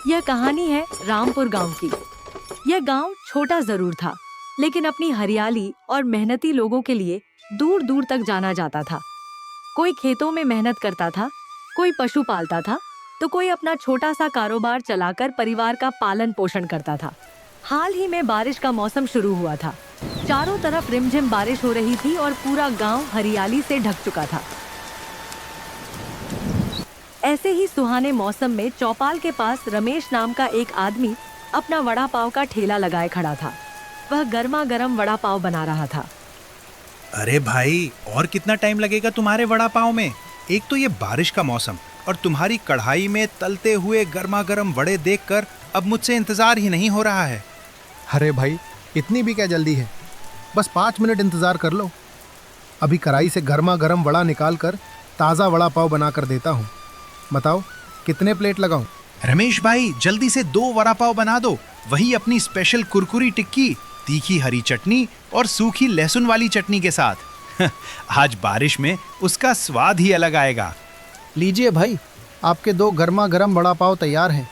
यह कहानी है रामपुर गांव की। यह गांव छोटा जरूर था, लेकिन अपनी हरियाली और मेहनती लोगों के लिए दूर दूर तक जाना जाता था। कोई खेतों में मेहनत करता था, कोई पशु पालता था, तो कोई अपना छोटा सा कारोबार चलाकर परिवार का पालन पोषण करता था। हाल ही में बारिश का मौसम शुरू हुआ था। चारों तरफ रिमझिम बारिश हो रही थी और पूरा गांव हरियाली से ढक चुका था। ऐसे ही सुहाने मौसम में चौपाल के पास रमेश नाम का एक आदमी अपना वड़ा पाव का ठेला लगाए खड़ा था। वह गर्मा गर्म वड़ा पाव बना रहा था। अरे भाई, और कितना टाइम लगेगा तुम्हारे वड़ा पाव में? एक तो ये बारिश का मौसम और तुम्हारी कढ़ाई में तलते हुए गर्मा गर्म वड़े देखकर अब मुझसे इंतजार ही नहीं हो रहा है। अरे भाई, इतनी भी क्या जल्दी है? बस 5 मिनट इंतजार कर लो। अभी कढ़ाई से गर्मा गर्म वड़ा निकाल कर ताज़ा वड़ा पाव बना कर देता हूँ। बताओ कितने प्लेट लगाऊं? रमेश भाई, जल्दी से 2 वड़ा पाव बना दो, वही अपनी स्पेशल कुरकुरी टिक्की, तीखी हरी चटनी और सूखी लहसुन वाली चटनी के साथ। आज बारिश में उसका स्वाद ही अलग आएगा। लीजिए भाई, आपके 2 गर्मा गर्म वड़ा पाव तैयार हैं,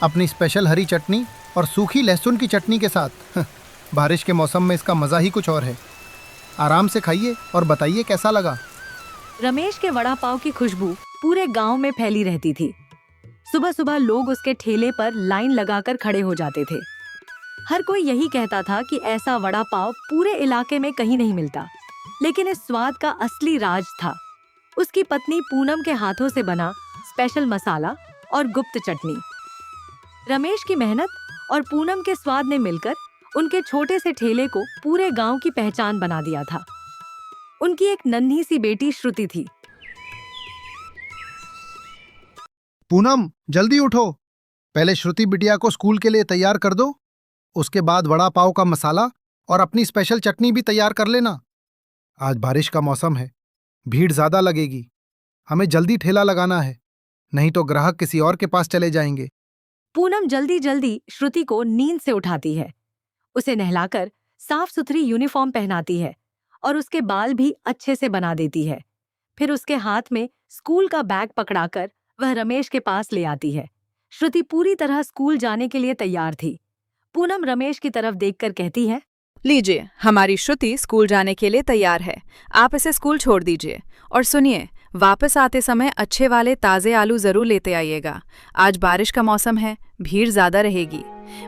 अपनी स्पेशल हरी चटनी और सूखी लहसुन की चटनी के साथ। बारिश के मौसम में इसका मज़ा ही कुछ और है। आराम से खाइए और बताइए कैसा लगा। रमेश के वड़ा पाव की खुशबू पूरे गांव में फैली रहती थी। सुबह सुबह लोग उसके ठेले पर लाइन लगाकर खड़े हो जाते थे। हर कोई यही कहता था कि ऐसा वड़ा पाव पूरे इलाके में कहीं नहीं मिलता। लेकिन इस स्वाद का असली राज था उसकी पत्नी पूनम के हाथों से बना स्पेशल मसाला और गुप्त चटनी। रमेश की मेहनत और पूनम के स्वाद ने मिलकर उनके छोटे से ठेले को पूरे गांव की पहचान बना दिया था। उनकी एक नन्ही सी बेटी श्रुति थी। पूनम, जल्दी उठो। पहले श्रुति बिटिया को स्कूल के लिए तैयार कर दो, उसके बाद वड़ा पाव का मसाला और अपनी स्पेशल चटनी भी तैयार कर लेना। आज बारिश का मौसम है, भीड़ ज्यादा लगेगी। हमें जल्दी ठेला लगाना है, नहीं तो ग्राहक किसी और के पास चले जाएंगे। पूनम जल्दी जल्दी श्रुति को नींद से उठाती है, उसे नहलाकर साफ सुथरी यूनिफॉर्म पहनाती है और उसके बाल भी अच्छे से बना देती है। फिर उसके हाथ में स्कूल का बैग पकड़ाकर वह रमेश के पास ले आती है। श्रुति पूरी तरह स्कूल जाने के लिए तैयार थी। पूनम रमेश की तरफ देखकर कहती है, लीजिए, हमारी श्रुति स्कूल जाने के लिए तैयार है। आप इसे स्कूल छोड़ दीजिए। और सुनिए, वापस आते समय अच्छे वाले ताज़े आलू ज़रूर लेते आइएगा। आज बारिश का मौसम है, भीड़ ज़्यादा रहेगी।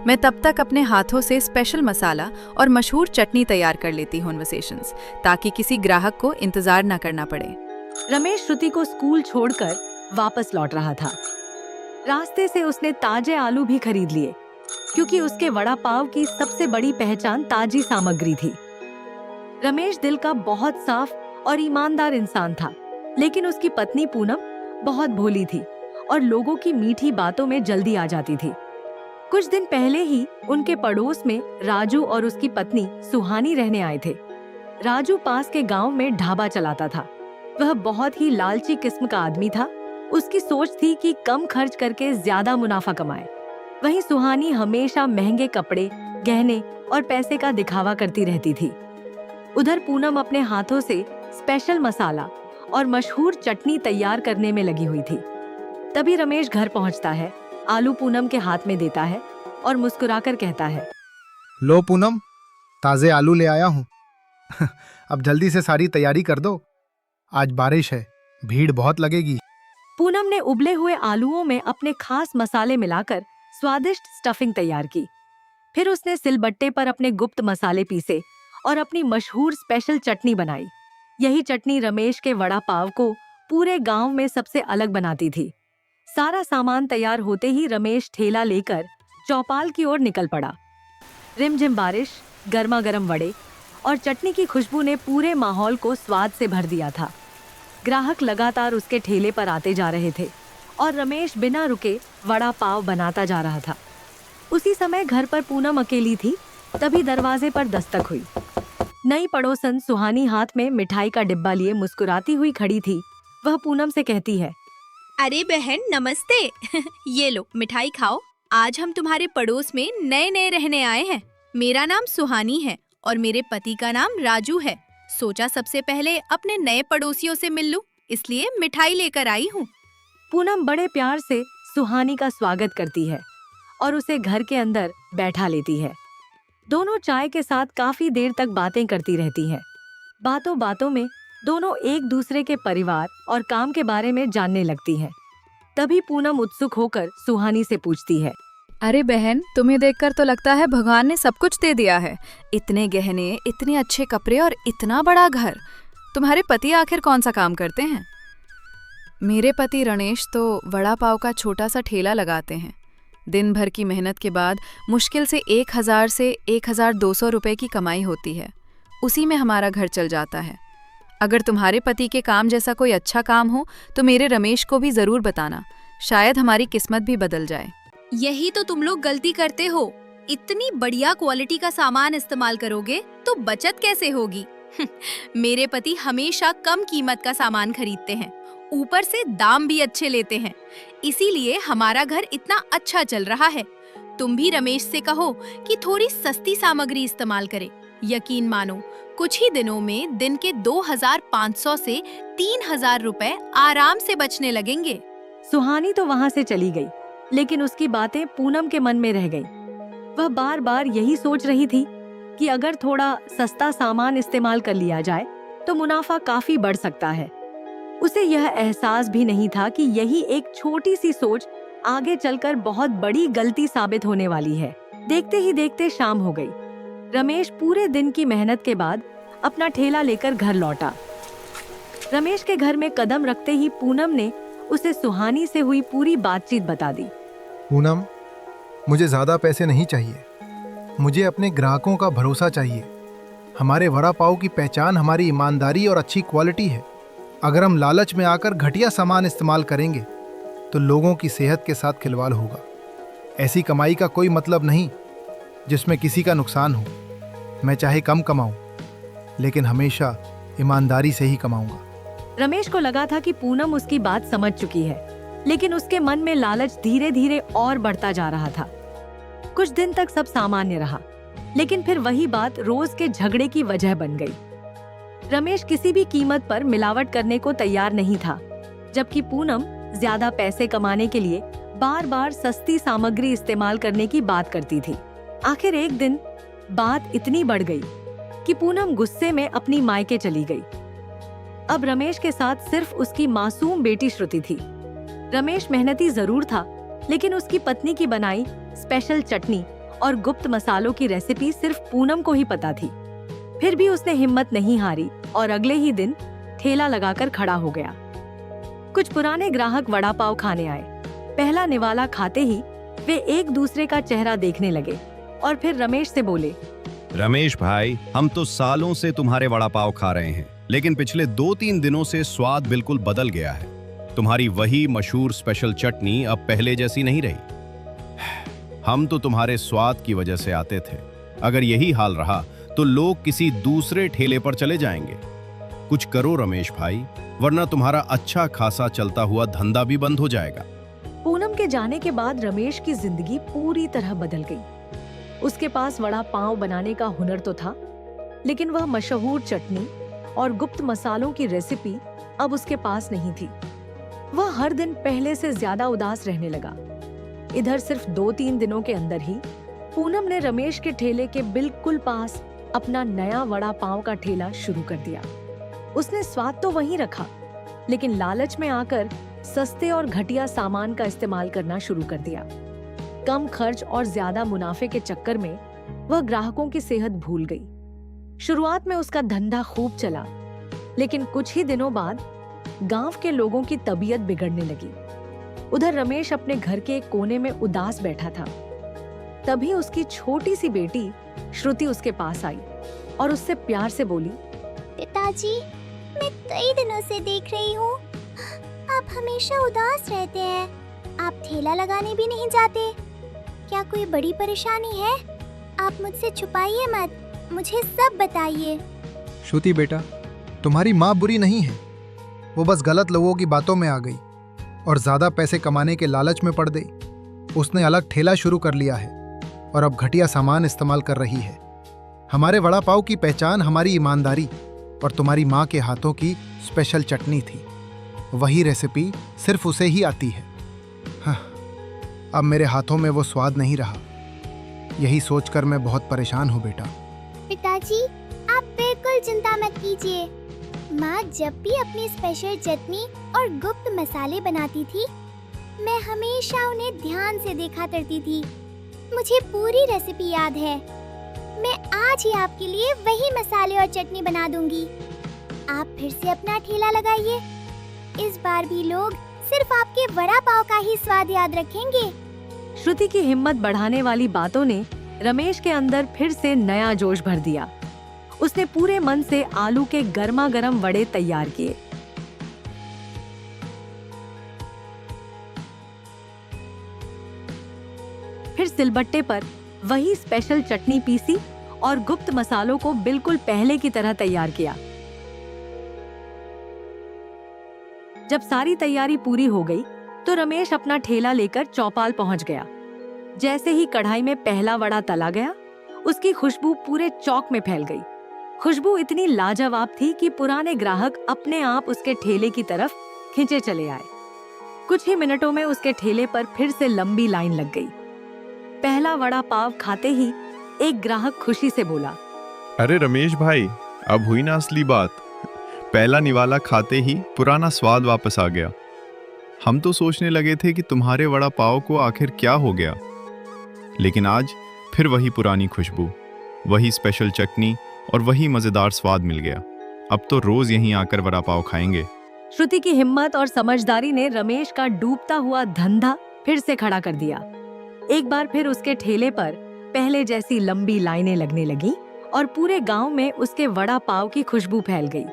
मैं तब तक अपने हाथों से स्पेशल मसाला और मशहूर चटनी तैयार कर लेती हूँ इन्विटेशंस, ताकि किसी ग्राहक को इंतज़ार न करना पड़े। रमेश श्रुति को स्कूल छोड़कर वापस लौट रहा था। रास्ते से उसने ताजे आलू भी खरीद लिए, क्योंकि उसके वड़ा पाव की सबसे बड़ी पहचान ताजी सामग्री थी। रमेश दिल का बहुत साफ और ईमानदार इंसान था, लेकिन उसकी पत्नी पूनम बहुत भोली थी और लोगों की मीठी बातों में जल्दी आ जाती थी। कुछ दिन पहले ही उनके पड़ोस में राजू और उसकी पत्नी सुहानी रहने आए थे। राजू पास के गांव में ढाबा चलाता था। वह बहुत ही लालची किस्म का आदमी था। उसकी सोच थी कि कम खर्च करके ज्यादा मुनाफा कमाए। वहीं सुहानी हमेशा महंगे कपड़े, गहने और पैसे का दिखावा करती रहती थी। उधर पूनम अपने हाथों से स्पेशल मसाला और मशहूर चटनी तैयार करने में लगी हुई थी। तभी रमेश घर पहुंचता है, आलू पूनम के हाथ में देता है और मुस्कुराकर कहता है, लो पूनम, ताज़े आलू ले आया हूँ। अब जल्दी से सारी तैयारी कर दो, आज बारिश है, भीड़ बहुत लगेगी। पूनम ने उबले हुए आलूओं में अपने खास मसाले मिलाकर स्वादिष्ट स्टफिंग तैयार की। फिर उसने सिलबट्टे पर अपने गुप्त मसाले पीसे और अपनी मशहूर स्पेशल चटनी बनाई। यही चटनी रमेश के वड़ा पाव को पूरे गांव में सबसे अलग बनाती थी। सारा सामान तैयार होते ही रमेश ठेला लेकर चौपाल की ओर निकल पड़ा। रिमझिम बारिश, गर्मा गर्म वड़े और चटनी की खुशबू ने पूरे माहौल को स्वाद से भर दिया था। ग्राहक लगातार उसके ठेले पर आते जा रहे थे और रमेश बिना रुके वड़ा पाव बनाता जा रहा था। उसी समय घर पर पूनम अकेली थी। तभी दरवाजे पर दस्तक हुई। नई पड़ोसन सुहानी हाथ में मिठाई का डिब्बा लिए मुस्कुराती हुई खड़ी थी। वह पूनम से कहती है, अरे बहन, नमस्ते। ये लो मिठाई खाओ। आज हम तुम्हारे पड़ोस में नए नए रहने आए हैं। मेरा नाम सुहानी है और मेरे पति का नाम राजू है। सोचा सबसे पहले अपने नए पड़ोसियों से मिल लूं, इसलिए मिठाई लेकर आई हूँ। पूनम बड़े प्यार से सुहानी का स्वागत करती है और उसे घर के अंदर बैठा लेती है। दोनों चाय के साथ काफी देर तक बातें करती रहती हैं। बातों बातों में दोनों एक दूसरे के परिवार और काम के बारे में जानने लगती हैं। तभी पूनम उत्सुक होकर सुहानी से पूछती है, अरे बहन, तुम्हें देखकर तो लगता है भगवान ने सब कुछ दे दिया है। इतने गहने, इतने अच्छे कपड़े और इतना बड़ा घर। तुम्हारे पति आखिर कौन सा काम करते हैं? मेरे पति रणेश तो वड़ा पाव का छोटा सा ठेला लगाते हैं। दिन भर की मेहनत के बाद मुश्किल से 1000 से 1200 रुपए की कमाई होती है। उसी में हमारा घर चल जाता है। अगर तुम्हारे पति के काम जैसा कोई अच्छा काम हो तो मेरे रमेश को भी जरूर बताना, शायद हमारी किस्मत भी बदल जाए। यही तो तुम लोग गलती करते हो। इतनी बढ़िया क्वालिटी का सामान इस्तेमाल करोगे तो बचत कैसे होगी? मेरे पति हमेशा कम कीमत का सामान खरीदते हैं, ऊपर से दाम भी अच्छे लेते हैं। इसीलिए हमारा घर इतना अच्छा चल रहा है। तुम भी रमेश से कहो कि थोड़ी सस्ती सामग्री इस्तेमाल करे। यकीन मानो, कुछ ही दिनों में दिन के 2500 से 3000 रुपए आराम से बचने लगेंगे। सुहानी तो वहां से चली गई, लेकिन उसकी बातें पूनम के मन में रह गई। वह बार बार यही सोच रही थी कि अगर थोड़ा सस्ता सामान इस्तेमाल कर लिया जाए तो मुनाफा काफी बढ़ सकता है। उसे यह एहसास भी नहीं था कि यही एक छोटी सी सोच आगे चलकर बहुत बड़ी गलती साबित होने वाली है। देखते ही देखते शाम हो गई। रमेश पूरे दिन की मेहनत के बाद अपना ठेला लेकर घर लौटा। रमेश के घर में कदम रखते ही पूनम ने उसे सुहानी से हुई पूरी बातचीत बता दी। पूनम, मुझे ज़्यादा पैसे नहीं चाहिए। मुझे अपने ग्राहकों का भरोसा चाहिए। हमारे वड़ा पाव की पहचान हमारी ईमानदारी और अच्छी क्वालिटी है। अगर हम लालच में आकर घटिया सामान इस्तेमाल करेंगे तो लोगों की सेहत के साथ खिलवाड़ होगा। ऐसी कमाई का कोई मतलब नहीं जिसमें किसी का नुकसान हो। मैं चाहे कम कमाऊं, लेकिन हमेशा ईमानदारी से ही कमाऊंगा। रमेश को लगा था कि पूनम उसकी बात समझ चुकी है, लेकिन उसके मन में लालच धीरे धीरे और बढ़ता जा रहा था। कुछ दिन तक सब सामान्य रहा, लेकिन फिर वही बात रोज के झगड़े की वजह बन गई। रमेश किसी भी कीमत पर मिलावट करने को तैयार नहीं था, जबकि पूनम ज्यादा पैसे कमाने के लिए बार बार सस्ती सामग्री इस्तेमाल करने की बात करती थी। आखिर एक दिन बात इतनी बढ़ गई कि पूनम गुस्से में अपनी मायके चली गई। अब रमेश के साथ सिर्फ उसकी मासूम बेटी श्रुति थी। रमेश मेहनती जरूर था, लेकिन उसकी पत्नी की बनाई स्पेशल चटनी और गुप्त मसालों की रेसिपी सिर्फ पूनम को ही पता थी। फिर भी उसने हिम्मत नहीं हारी और अगले ही दिन ठेला लगाकर खड़ा हो गया। कुछ पुराने ग्राहक वड़ा पाव खाने आए। पहला निवाला खाते ही वे एक दूसरे का चेहरा देखने लगे और फिर रमेश से बोले, रमेश भाई, हम तो सालों से तुम्हारे वड़ा पाव खा रहे हैं, लेकिन पिछले 2-3 दिनों से स्वाद बिल्कुल बदल गया है। तुम्हारी वही मशहूर स्पेशल चटनी अब पहले जैसी नहीं रही। हम तो तुम्हारे स्वाद की वजह से आते थे। अगर यही हाल रहा तो लोग किसी दूसरे ठेले पर चले जाएंगे। कुछ करो रमेश भाई, वरना तुम्हारा अच्छा खासा चलता हुआ धंधा भी बंद हो जाएगा। पूनम के जाने के बाद रमेश की जिंदगी पूरी तरह बदल गई। उसके पास वड़ा पाव बनाने का हुनर तो था, लेकिन वह मशहूर चटनी और गुप्त मसालों की रेसिपी अब उसके पास नहीं थी। वह हर दिन पहले से ज्यादा उदास रहने लगा। इधर सिर्फ 2-3 दिनों के अंदर ही पूनम ने रमेश के ठेले के बिल्कुल पास अपना नया वड़ा पाव का ठेला शुरू कर दिया। उसने स्वाद तो वहीं रखा, लेकिन लालच में आकर सस्ते और घटिया सामान का इस्तेमाल करना शुरू कर दिया। कम खर्च और ज्यादा मुनाफे के चक्कर में वह ग्राहकों की सेहत भूल गई। शुरुआत में उसका धंधा खूब चला, लेकिन कुछ ही दिनों बाद गांव के लोगों की तबीयत बिगड़ने लगी। उधर रमेश अपने घर के एक कोने में उदास बैठा था। तभी उसकी छोटी सी बेटी श्रुति उसके पास आई और उससे प्यार से बोली, पिताजी, मैं कई दिनों से देख रही हूँ आप हमेशा उदास रहते हैं। आप ठेला लगाने भी नहीं जाते। क्या कोई बड़ी परेशानी है? आप मुझसे छुपाइए मत, मुझे सब बताइए। श्रुति बेटा, तुम्हारी माँ बुरी नहीं है। वो बस गलत लोगों की बातों में आ गई और ज़्यादा पैसे कमाने के लालच में पड़ गई। उसने अलग ठेला शुरू कर लिया है और अब घटिया सामान इस्तेमाल कर रही है। हमारे वड़ा पाव की पहचान हमारी ईमानदारी और तुम्हारी माँ के हाथों की स्पेशल चटनी थी। वही रेसिपी सिर्फ उसे ही आती है। हाँ, अब मेरे हाथों में वो स्वाद नहीं रहा। यही सोचकर मैं बहुत परेशान हूँ बेटा। पिताजी, आप बिल्कुल चिंता मत कीजिए। माँ जब भी अपनी स्पेशल चटनी और गुप्त मसाले बनाती थी, मैं हमेशा उन्हें ध्यान से देखा करती थी। मुझे पूरी रेसिपी याद है। मैं आज ही आपके लिए वही मसाले और चटनी बना दूंगी। आप फिर से अपना ठेला लगाइए। इस बार भी लोग सिर्फ आपके वड़ा पाव का ही स्वाद याद रखेंगे। श्रुति की हिम्मत बढ़ाने वाली बातों ने रमेश के अंदर फिर से नया जोश भर दिया। उसने पूरे मन से आलू के गर्मा गर्म वड़े तैयार किए। फिर सिलबट्टे पर वही स्पेशल चटनी पीसी और गुप्त मसालों को बिल्कुल पहले की तरह तैयार किया। जब सारी तैयारी पूरी हो गई तो रमेश अपना ठेला लेकर चौपाल पहुंच गया। जैसे ही कढ़ाई में पहला वड़ा तला गया, उसकी खुशबू पूरे चौक में फैल गई। खुशबू इतनी लाजवाब थी कि पुराने ग्राहक अपने आप उसके ठेले की तरफ खिंचे चले आए। कुछ ही मिनटों में उसके ठेले पर फिर से लंबी लाइन लग गई। पहला वड़ा पाव खाते ही एक ग्राहक खुशी से बोला, अरे रमेश भाई, अब हुई ना असली बात। पहला निवाला खाते ही पुराना स्वाद वापस आ गया। हम तो सोचने लगे थे कि तुम्हारे वड़ा पाव को आखिर क्या हो गया, लेकिन आज फिर वही पुरानी खुशबू, वही स्पेशल चटनी और वही मजेदार स्वाद मिल गया। अब तो रोज यहीं आकर वड़ा पाव खाएंगे। श्रुति की हिम्मत और समझदारी ने रमेश का डूबता हुआ धंधा फिर से खड़ा कर दिया। एक बार फिर उसके ठेले पर पहले जैसी लंबी लाइनें लगने लगी और पूरे गांव में उसके वड़ा पाव की खुशबू फैल गई।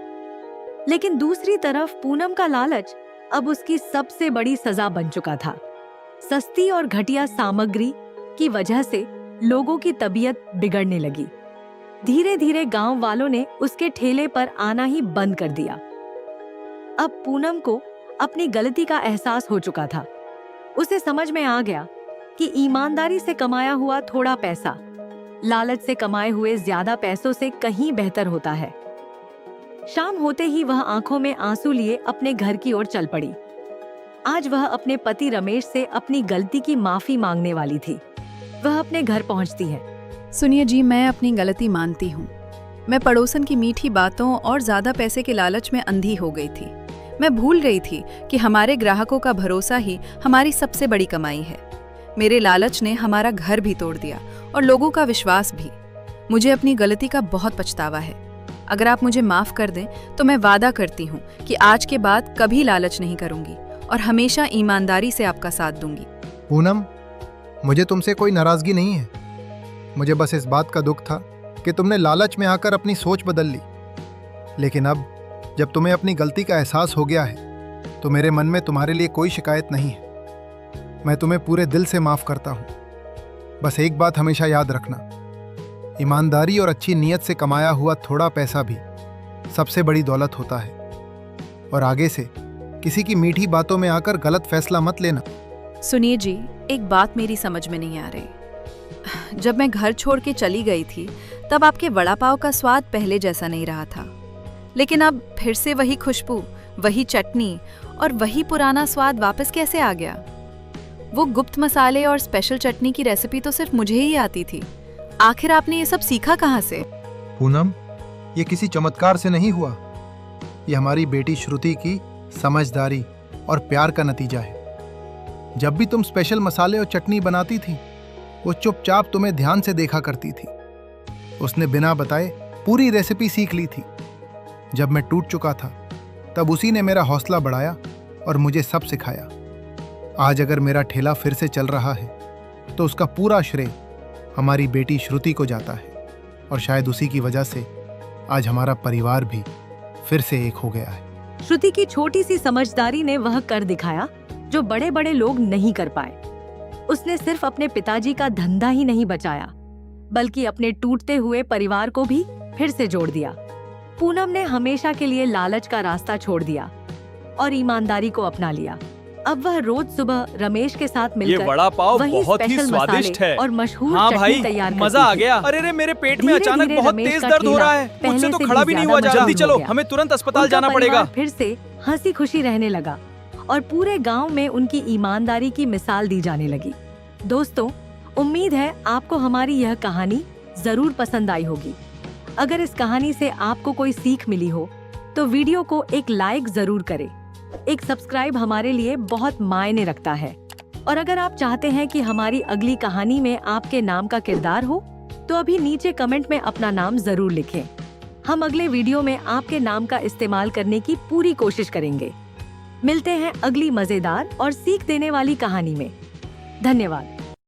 लेकिन दूसरी तरफ पूनम का लालच अब उसकी सबसे बड़ी सजा बन चुका था। सस्ती और घटिया सामग्री की वजह से लोगों की तबीयत बिगड़ने लगी। धीरे धीरे गांव वालों ने उसके ठेले पर आना ही बंद कर दिया। अब पूनम को अपनी गलती का एहसास हो चुका था। उसे समझ में आ गया कि ईमानदारी से कमाया हुआ थोड़ा पैसा लालच से कमाए हुए ज्यादा पैसों से कहीं बेहतर होता है। शाम होते ही वह आंखों में आंसू लिए अपने घर की ओर चल पड़ी। आज वह अपने पति रमेश से अपनी गलती की माफी मांगने वाली थी। वह अपने घर पहुंचती है। सुनिए जी, मैं अपनी गलती मानती हूँ। मैं पड़ोसन की मीठी बातों और ज्यादा पैसे के लालच में अंधी हो गई थी। मैं भूल गई थी कि हमारे ग्राहकों का भरोसा ही हमारी सबसे बड़ी कमाई है। मेरे लालच ने हमारा घर भी तोड़ दिया और लोगों का विश्वास भी। मुझे अपनी गलती का बहुत पछतावा है। अगर आप मुझे माफ कर दें तो मैं वादा करती हूँ कि आज के बाद कभी लालच नहीं करूंगी और हमेशा ईमानदारी से आपका साथ दूंगी। पूनम, मुझे तुमसे कोई नाराजगी नहीं है। मुझे बस इस बात का दुख था कि तुमने लालच में आकर अपनी सोच बदल ली। लेकिन अब जब तुम्हें अपनी गलती का एहसास हो गया है तो मेरे मन में तुम्हारे लिए कोई शिकायत नहीं है। मैं तुम्हें पूरे दिल से माफ करता हूँ। बस एक बात हमेशा याद रखना, ईमानदारी और अच्छी नीयत से कमाया हुआ थोड़ा पैसा भी सबसे बड़ी दौलत होता है। और आगे से किसी की मीठी बातों में आकर गलत फैसला मत लेना। सुनिए जी, एक बात मेरी समझ में नहीं आ रही। जब मैं घर छोड़ के चली गई थी तब आपके वड़ा पाव का स्वाद पहले जैसा नहीं रहा था, लेकिन अब फिर से वही खुशबू, वही चटनी और वही पुराना स्वाद वापस कैसे आ गया? वो गुप्त मसाले और स्पेशल चटनी की रेसिपी तो सिर्फ मुझे ही आती थी। आखिर आपने ये सब सीखा कहाँ से? पूनम, ये किसी चमत्कार से नहीं हुआ। ये हमारी बेटी श्रुति की समझदारी और प्यार का नतीजा है। जब भी तुम स्पेशल मसाले और चटनी बनाती थी, वो चुपचाप तुम्हें ध्यान से देखा करती थी। उसने बिना बताए पूरी रेसिपी सीख ली थी। जब मैं टूट चुका था तब उसी ने मेरा हौसला बढ़ाया और मुझे सब सिखाया। आज अगर मेरा ठेला फिर से चल रहा है तो उसका पूरा श्रेय हमारी बेटी श्रुति को जाता है, और शायद उसी की वजह से आज हमारा परिवार भी फिर से एक हो गया है। श्रुति की छोटी सी समझदारी ने वह कर दिखाया जो बड़े बड़े लोग नहीं कर पाए। उसने सिर्फ अपने पिताजी का धंधा ही नहीं बचाया, बल्कि अपने टूटते हुए परिवार को भी फिर से जोड़ दिया। पूनम ने हमेशा के लिए लालच का रास्ता छोड़ दिया और ईमानदारी को अपना लिया। अब वह रोज सुबह रमेश के साथ मिलकर ये वड़ा पाव वही बहुत ही स्पेशल स्वादिष्ट मसाले है और मशहूर हाँ चटनी भाई, तैयार मजा आ करती थी। गया। अरे रे, मेरे पेट में धीरे-धीरे अचानक बहुत रमेश तेज का दर्द हो ठेला रहा है। पहले मुझसे तो से खड़ा भी नहीं हुआ जा ज्यादा रहा। जल्दी मशहूर चलो, हो गया। हमें तुरंत अस्पताल उनका जाना पड़ेगा। परिवार फिर से हंसी खुशी रहने लगा और पूरे गांव में उनकी ईमानदारी की मिसाल दी जाने लगी। दोस्तों, उम्मीद है आपको हमारी यह कहानी जरूर पसंद आई होगी। अगर इस कहानी से आपको कोई सीख मिली हो तो वीडियो को एक लाइक जरूर करें। एक सब्सक्राइब हमारे लिए बहुत मायने रखता है। और अगर आप चाहते हैं कि हमारी अगली कहानी में आपके नाम का किरदार हो तो अभी नीचे कमेंट में अपना नाम जरूर लिखें। हम अगले वीडियो में आपके नाम का इस्तेमाल करने की पूरी कोशिश करेंगे। मिलते हैं अगली मजेदार और सीख देने वाली कहानी में। धन्यवाद।